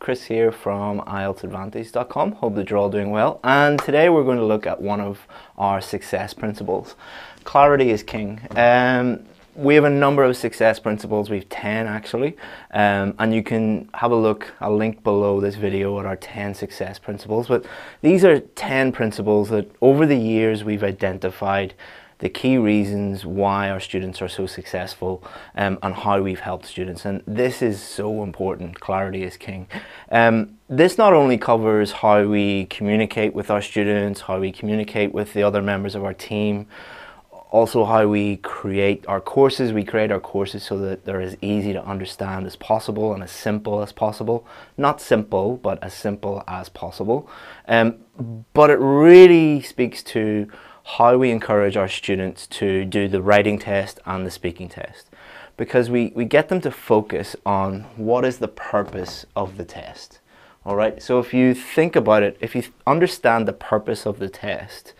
Chris here from IELTSadvantage.com. Hope that you're all doing well. And today we're going to look at one of our success principles. Clarity is king. We have a number of success principles. We have 10 actually, and you can have a look. I'll link below this video at our 10 success principles. But these are 10 principles that over the years we've identified the key reasons why our students are so successful, and how we've helped students. And this is so important. Clarity is king. This not only covers how we communicate with our students, how we communicate with the other members of our team, also how we create our courses. We create our courses so that they're as easy to understand as possible and as simple as possible. Not simple, but as simple as possible. But it really speaks to how we encourage our students to do the writing test and the speaking test, because we get them to focus on what is the purpose of the test. All right, so if you think about it, if you understand the purpose of the test,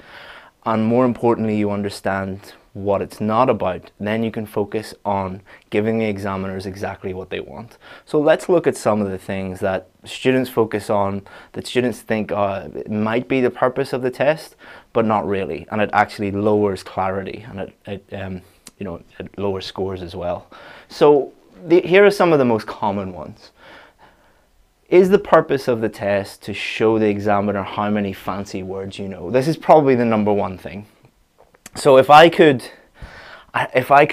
and more importantly you understand what it's not about, then you can focus on giving the examiners exactly what they want. So let's look at some of the things that students focus on, that students think it might be the purpose of the test, but not really, and it actually lowers clarity, and it lowers scores as well. So here are some of the most common ones. Is the purpose of the test to show the examiner how many fancy words you know? This is probably the number one thing. So if I could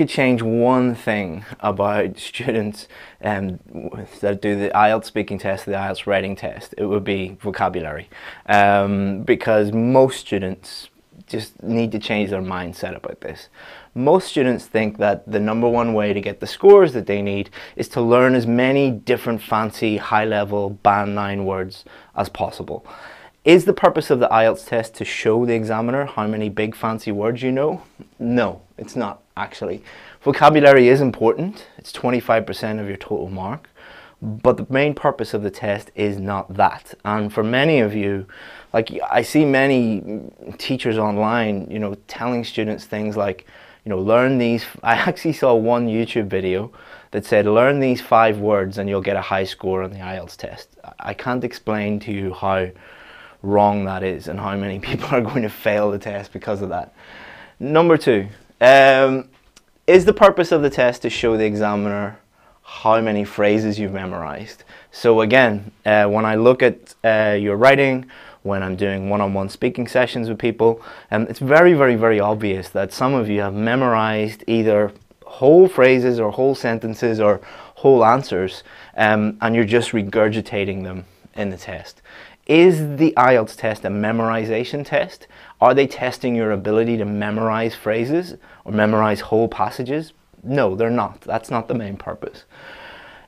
change one thing about students that do the IELTS speaking test, the IELTS writing test, it would be vocabulary, because most students just need to change their mindset about this. Most students think that the number one way to get the scores that they need is to learn as many different fancy high-level band 9 words as possible. Is the purpose of the IELTS test to show the examiner how many big fancy words you know? No, it's not actually. Vocabulary is important. It's 25% of your total mark. But the main purpose of the test is not that. And for many of you, like I see many teachers online, telling students things like, learn these. I actually saw one YouTube video that said, learn these 5 words and you'll get a high score on the IELTS test. I can't explain to you how wrong that is and how many people are going to fail the test because of that. Number 2, is the purpose of the test to show the examiner how many phrases you've memorized? So again, when I look at your writing, when I'm doing one-on-one speaking sessions with people, it's very, very, very obvious that some of you have memorized either whole phrases or whole sentences or whole answers, and you're just regurgitating them in the test. Is the IELTS test a memorization test? Are they testing your ability to memorize phrases or memorize whole passages? No, they're not. That's not the main purpose.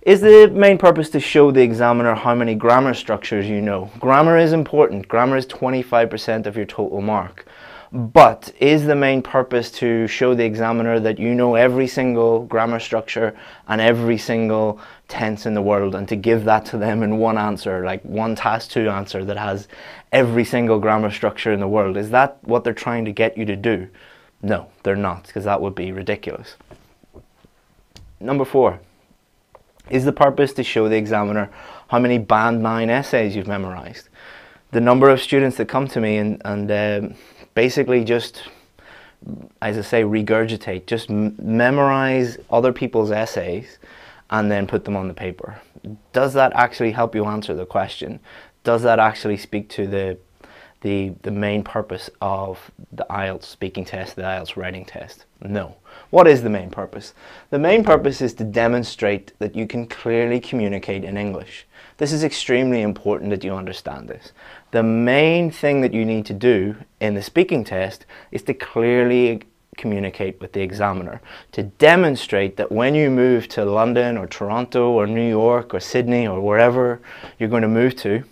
Is the main purpose to show the examiner how many grammar structures you know? Grammar is important. Grammar is 25% of your total mark. But is the main purpose to show the examiner that you know every single grammar structure and every single tense in the world, and to give that to them in one answer, like one task 2 answer that has every single grammar structure in the world? Is that what they're trying to get you to do? No, they're not, because that would be ridiculous. Number 4, is the purpose to show the examiner how many band 9 essays you've memorized? The number of students that come to me and basically just, as I say, regurgitate, just memorize other people's essays and then put them on the paper. Does that actually help you answer the question? Does that actually speak to the main purpose of the IELTS speaking test, the IELTS writing test? No. What is the main purpose? The main purpose is to demonstrate that you can clearly communicate in English. This is extremely important that you understand this. The main thing that you need to do in the speaking test is to clearly communicate with the examiner, to demonstrate that when you move to London or Toronto or New York or Sydney or wherever you're going to move to,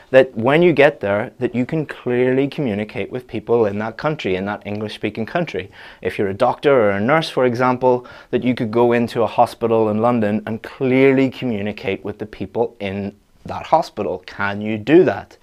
that when you get there, that you can clearly communicate with people in that country, in that English-speaking country. If you're a doctor or a nurse, for example, that you could go into a hospital in London and clearly communicate with the people in that hospital. Can you do that?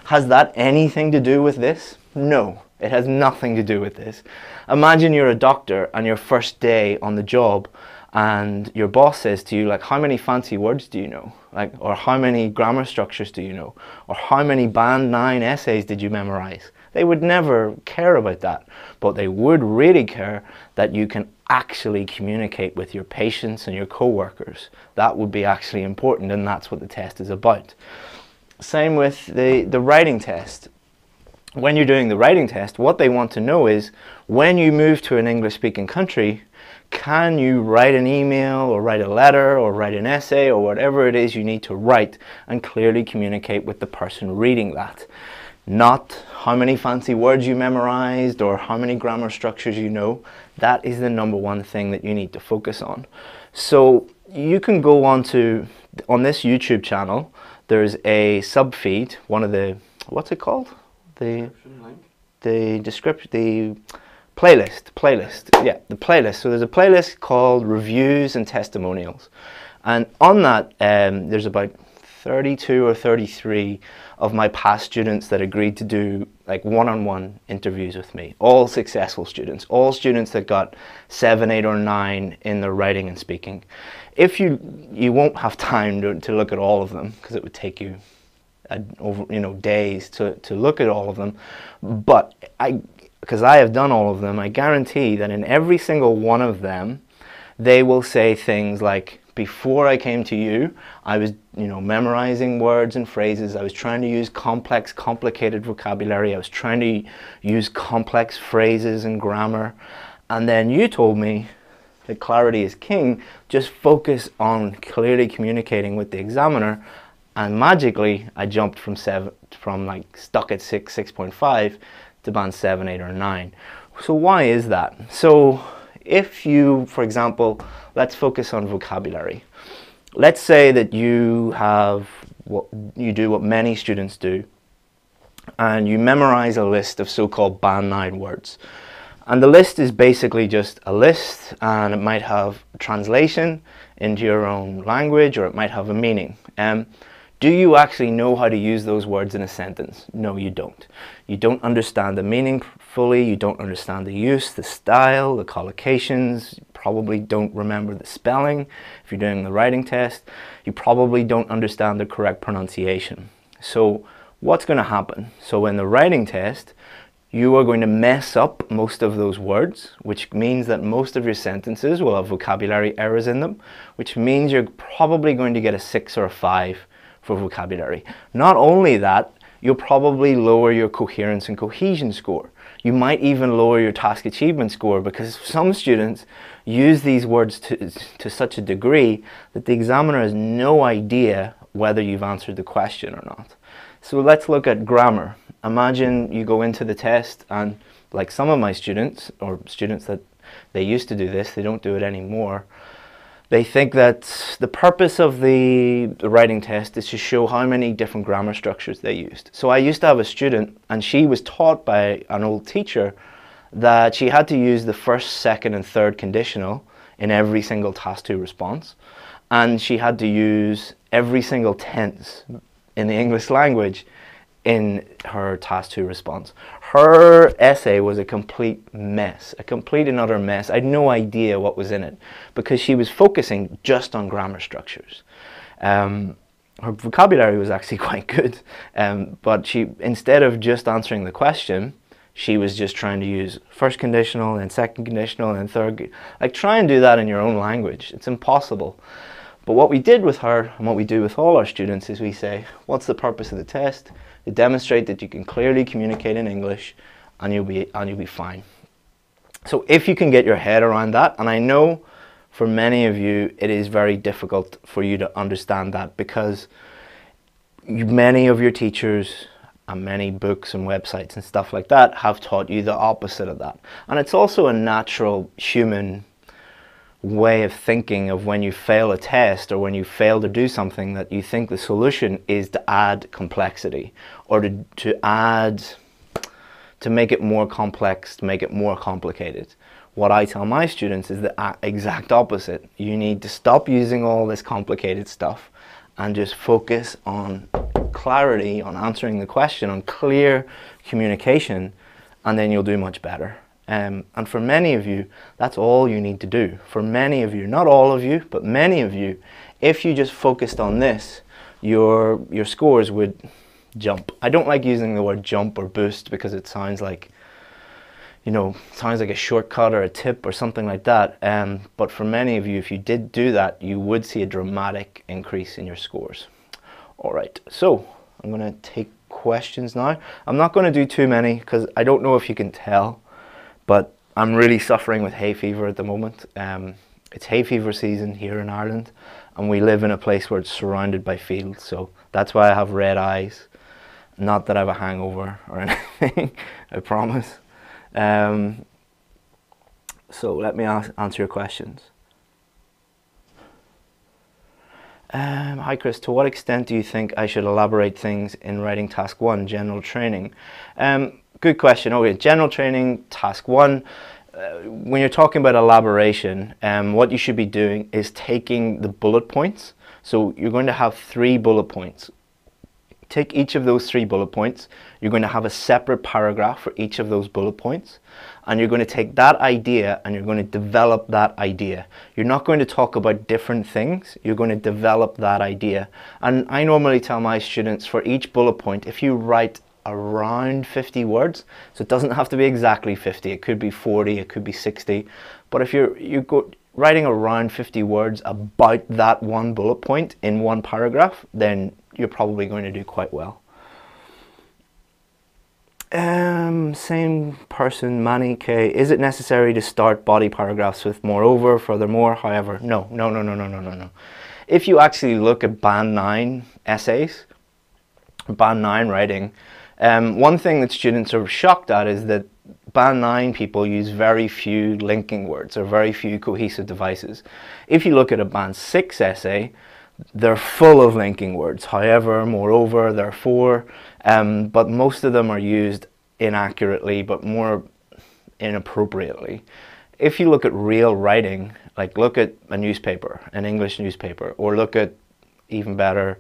Has that anything to do with this? No, it has nothing to do with this. Imagine you're a doctor and your first day on the job and your boss says to you, like, how many fancy words do you know? Like, or how many grammar structures do you know? Or how many band 9 essays did you memorize? They would never care about that, but they would really care that you can actually communicate with your patients and your co-workers. That would be actually important, and that's what the test is about. Same with the writing test. When you're doing the writing test, what they want to know is, when you move to an English-speaking country, can you write an email or write a letter or write an essay or whatever it is you need to write and clearly communicate with the person reading that? Not how many fancy words you memorized or how many grammar structures you know. That is the number one thing that you need to focus on. So you can go on this YouTube channel, there's a sub-feed, one of the, what's it called? The description, the playlist, yeah, the playlist. So there's a playlist called Reviews and Testimonials, and on that there's about 32 or 33 of my past students that agreed to do like one-on-one interviews with me. All successful students, all students that got 7, 8 or 9 in their writing and speaking. If you won't have time to look at all of them, because it would take you over, you know, days to look at all of them, but because I have done all of them, I guarantee that in every single one of them they will say things like, before I came to you, I was, you know, memorizing words and phrases. I was trying to use complex, complicated vocabulary. I was trying to use complex phrases and grammar. And then you told me that clarity is king. Just focus on clearly communicating with the examiner. And magically, I jumped from like stuck at 6.5 to band 7, 8 or 9. So why is that? So if you, for example, let's focus on vocabulary. Let's say that you do what many students do, and you memorize a list of so-called band 9 words. And the list is basically just a list, and it might have a translation into your own language, or it might have a meaning. Do you actually know how to use those words in a sentence? No, you don't. You don't understand the meaning fully, you don't understand the use, the style, the collocations, you probably don't remember the spelling. If you're doing the writing test, you probably don't understand the correct pronunciation. So what's going to happen? So in the writing test, you are going to mess up most of those words, which means that most of your sentences will have vocabulary errors in them, which means you're probably going to get a 6 or a 5 for vocabulary. Not only that, you'll probably lower your coherence and cohesion score. You might even lower your task achievement score, because some students use these words to such a degree that the examiner has no idea whether you've answered the question or not. So let's look at grammar. Imagine you go into the test and, like some of my students, or students that they used to do this, they don't do it anymore, they think that the purpose of the writing test is to show how many different grammar structures they used. So I used to have a student, and she was taught by an old teacher that she had to use the first, second and third conditional in every single task 2 response, and she had to use every single tense in the English language in her task 2 response. Her essay was a complete mess, a complete and utter mess. I had no idea what was in it, because she was focusing just on grammar structures. Her vocabulary was actually quite good, but she, instead of just answering the question, she was just trying to use first conditional and second conditional and third. Like, try and do that in your own language. It's impossible. But what we did with her, and what we do with all our students, is we say, what's the purpose of the test? To demonstrate that you can clearly communicate in English, and you'll be fine. So if you can get your head around that, and I know for many of you it is very difficult for you to understand that, because many of your teachers and many books and websites and stuff like that have taught you the opposite of that. And it's also a natural human way of thinking of when you fail a test or when you fail to do something, that you think the solution is to add complexity, or to make it more complex, to make it more complicated. What I tell my students is the exact opposite. You need to stop using all this complicated stuff and just focus on clarity, on answering the question, on clear communication, and then you'll do much better. And for many of you, that's all you need to do. For many of you, not all of you, but many of you, if you just focused on this, your scores would jump. I don't like using the word jump or boost because it sounds like, you know, sounds like a shortcut or a tip or something like that. But for many of you, if you did do that, you would see a dramatic increase in your scores. All right, so I'm going to take questions now. I'm not going to do too many because I don't know if you can tell, but I'm really suffering with hay fever at the moment. It's hay fever season here in Ireland, and we live in a place where it's surrounded by fields, so that's why I have red eyes. Not that I have a hangover or anything, I promise. So let me answer your questions. Hi Chris, to what extent do you think I should elaborate things in writing task 1, general training? Good question. Okay, general training, task 1. When you're talking about elaboration, what you should be doing is taking the bullet points. So you're going to have 3 bullet points. Take each of those 3 bullet points. You're going to have a separate paragraph for each of those bullet points. And you're going to take that idea and you're going to develop that idea. You're not going to talk about different things. You're going to develop that idea. And I normally tell my students for each bullet point, if you write around 50 words, so it doesn't have to be exactly 50, it could be 40, it could be 60, but if you're writing around 50 words about that one bullet point in one paragraph, then you're probably going to do quite well. Same person, Manny K. Is it necessary to start body paragraphs with moreover, furthermore, however? No. If you actually look at band 9 essays, band 9 writing, one thing that students are shocked at is that band 9 people use very few linking words or very few cohesive devices. If you look at a band 6 essay, they're full of linking words, however, moreover, therefore, but most of them are used inaccurately, but more inappropriately. If you look at real writing, like look at a newspaper, an English newspaper, or look at, even better,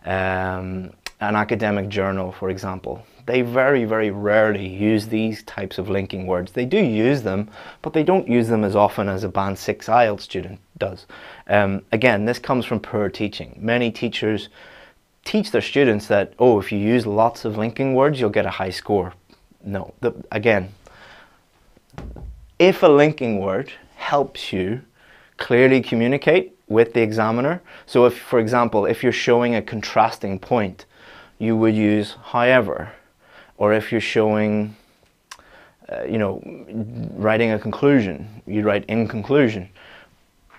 an academic journal, for example, they very, very rarely use these types of linking words. They do use them, but they don't use them as often as a band 6 IELTS student does. Again, this comes from poor teaching. Many teachers teach their students that, oh, if you use lots of linking words, you'll get a high score. No, again, if a linking word helps you clearly communicate with the examiner, so if, for example, if you're showing a contrasting point, you would use however, or if you're showing, you know, writing a conclusion, you'd write in conclusion,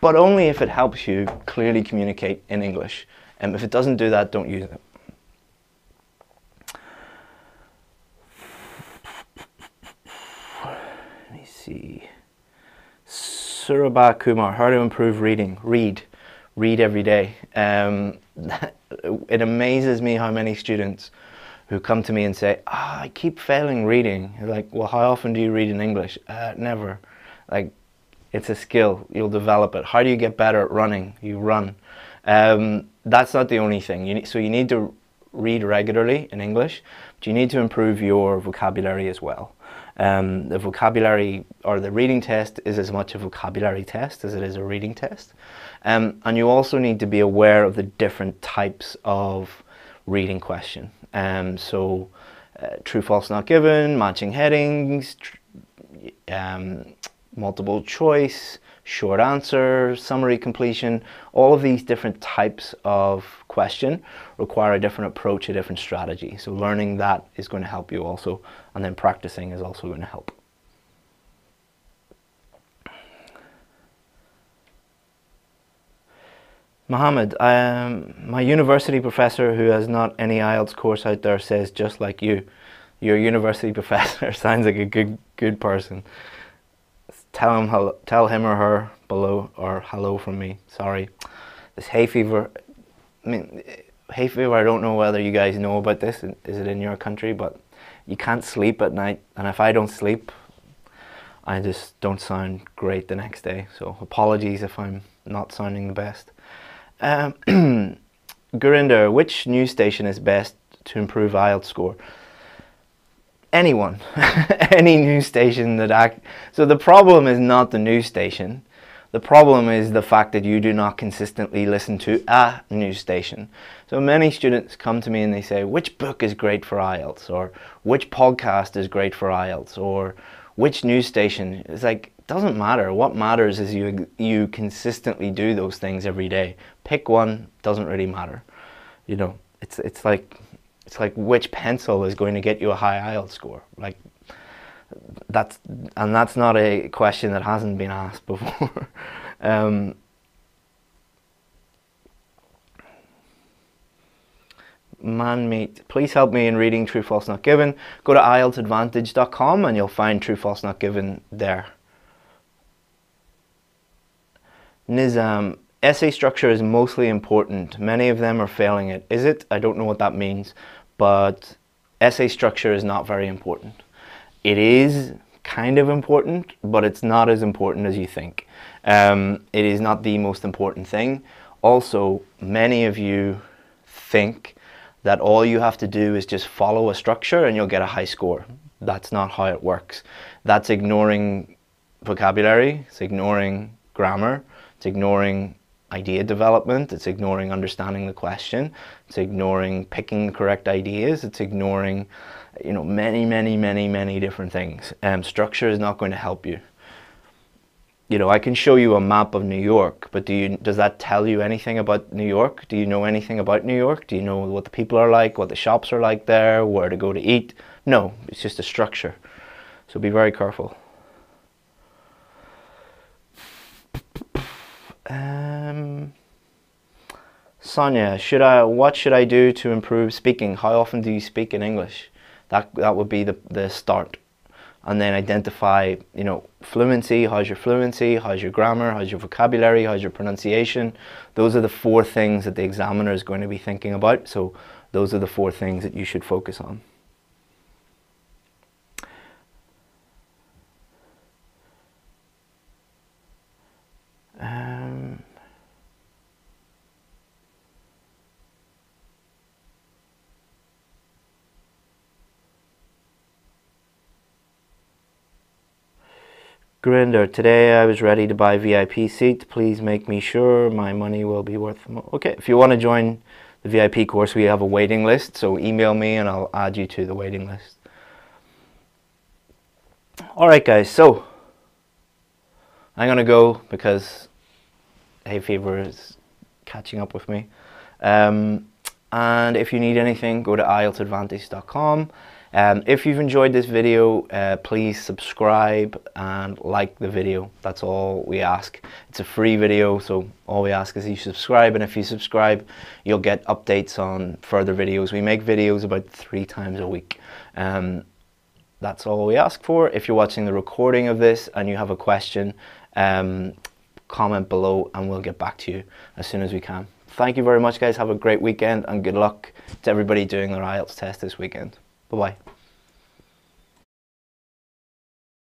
but only if it helps you clearly communicate in English. And if it doesn't do that, don't use it. Let me see. Surabha Kumar, how to improve reading? Read every day. It amazes me how many students who come to me and say, I keep failing reading. You're like, well, how often do you read in English? Never. Like, it's a skill. You'll develop it. How do you get better at running? You run. That's not the only thing. So you need to read regularly in English, but you need to improve your vocabulary as well. The vocabulary, or the reading test, is as much a vocabulary test as it is a reading test. And you also need to be aware of the different types of reading question. So true, false, not given, matching headings, multiple choice, short answer, summary completion, all of these different types of question require a different approach, a different strategy. So learning that is going to help you also, and then practicing is also going to help. Mohammed, my university professor who has not any IELTS course out there says just like you. Your university professor sounds like a good person. Tell him or her below, or hello from me. Sorry. This hay fever, I mean, hay fever, I don't know whether you guys know about this, is it in your country, but you can't sleep at night, and if I don't sleep, I just don't sound great the next day. So apologies if I'm not sounding the best. Gurinder, which news station is best to improve IELTS score? anyone, any news station that so the problem is not the news station. The problem is the fact that you do not consistently listen to a news station. So many students come to me and they say, which book is great for IELTS? Or which podcast is great for IELTS? Or which news station? It's like, it doesn't matter. What matters is you consistently do those things every day. Pick one, doesn't really matter. You know, it's like which pencil is going to get you a high IELTS score. Like, that's not a question that hasn't been asked before. Man-meat, please help me in reading True, False, Not Given. Go to IELTSadvantage.com and you'll find True, False, Not Given there. Nizam, essay structure is mostly important. Many of them are failing it. Is it? I don't know what that means, but essay structure is not very important. It is kind of important, but it's not as important as you think. It is not the most important thing. Also, many of you think that all you have to do is just follow a structure and you'll get a high score. That's not how it works. That's ignoring vocabulary, it's ignoring grammar, it's ignoring idea development, it's ignoring understanding the question, it's ignoring picking the correct ideas, it's ignoring, you know, many different things. Structure is not going to help you. You know, I can show you a map of New York, but does that tell you anything about New York? Do you know anything about New York? Do you know what the people are like, what the shops are like there, where to go to eat? No, it's just a structure. So be very careful. Sonia, what should I do to improve speaking? How often do you speak in English? That would be the start. And then identify, you know, fluency. How's your fluency? How's your grammar? How's your vocabulary? How's your pronunciation? Those are the 4 things that the examiner is going to be thinking about. So those are the 4 things that you should focus on. Grinder, today I was ready to buy VIP seat. Please make me sure my money will be worth the money. Okay, if you want to join the VIP course, we have a waiting list. So email me and I'll add you to the waiting list. Alright guys, so I'm going to go because hay fever is catching up with me. And if you need anything, go to IELTSadvantage.com. If you've enjoyed this video, please subscribe and like the video. That's all we ask. It's a free video, so all we ask is you subscribe, and if you subscribe, you'll get updates on further videos. We make videos about 3 times a week. That's all we ask for. If you're watching the recording of this and you have a question, comment below and we'll get back to you as soon as we can. Thank you very much guys, have a great weekend and good luck to everybody doing their IELTS test this weekend. Bye-bye.